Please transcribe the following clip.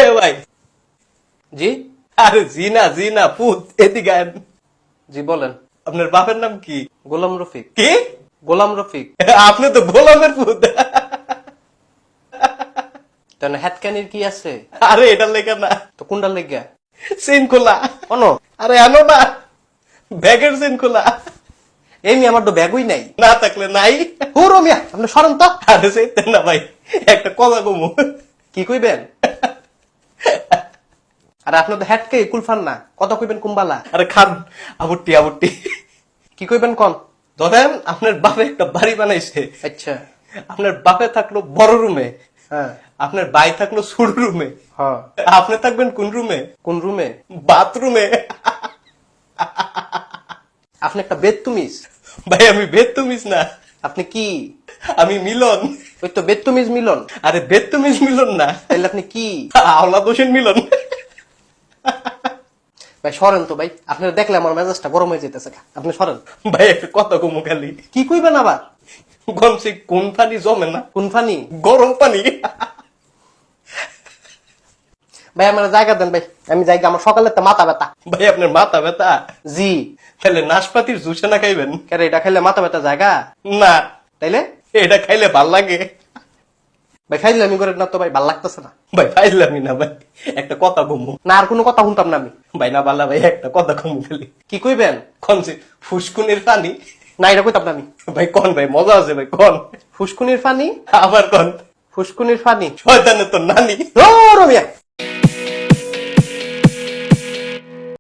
এ ভাই। জি? আরে জি না পুত, এদিকে আয়। জি বলেন। আপনার বাপের নাম কি? গোলাম রফিক। কি? গোলাম রফিক। আপনি তো গোলামের পুত। কেন হ্যাটকানির কি আছে? আরে এটার লেখা না তো, কোনটার লেখা? চেন খোলা। কোন? আরে আনো না, ব্যাগের চেন খোলা। এমনি আমার তো ব্যাগই নাই। না থাকলে নাই। ও রমিয়া, আপনি সরেন তো। আরে সেইতেন না ভাই, একটা কথা কমু। কি কইবেন? আরে আপনি তো হ্যাটকে কুলফান না, কথা কইবেন কুম্বালা। আরে খান, আবুট্টি আবুট্টি। কি কইবেন কোন? ধরেন আপনার বাপে একটা বাড়ি বানাইছে। আচ্ছা। আপনার বাপে থাকলো বড় রুমে, হ্যাঁ। আপনার ভাই থাকলো ছোট রুমে, হ্যাঁ। আপনি থাকবেন কোন রুমে? কোন রুমে? বাথরুমে। আপনি একটা বেদতুমিজ। ভাই আমি বেদতুমিজ না। আপনি কি? আমি মিলন। ওই তো বেদতুমিজ মিলন। আরে বেদতুমিজ মিলন না। তাহলে আপনি কি? আওলাদ হোসেন মিলন। ভাই সরেন তো ভাই, আপনার দেখলে আমার মেজাজটা গরম হয়ে যেতেছে। আপনি সরেন ভাই, একটা কথা কমু খালি। কি কইবেন আবার? গমছে কোন পানি জমে না? কোন পানি? গরম পানি। ভাই আমার জায়গা দেন ভাই, আমি জায়গা, আমার সকালে তো মাথা ব্যথা। ভাই আপনার মাথা ব্যথা? জি। তাহলে নাশপাতির জুস না খাইবেন? কেন এটা খাইলে মাথা ব্যথা জায়গা? না। তাইলে? এটা খাইলে ভাল লাগে। ভাই খাইলে আমি করে না তো ভাই, ভাল লাগতেছে না। ভাই খাইলামই না ভাই, একটা কথা কমু না। আর কোনো কথা শুনতাম না আমি। ভাই না বাল্লা ভাই, একটা কথা কমু খালি। কি কইবেন? কনছে ফুসকুনির পানি। না এটা কইতাম না আমি। ভাই কোন ভাই, মজা আছে ভাই, কোন। ফুসকুনির পানি? আবার কোন? ফুসকুনির পানি শয়তানের তো নানি। ও রমিয়া।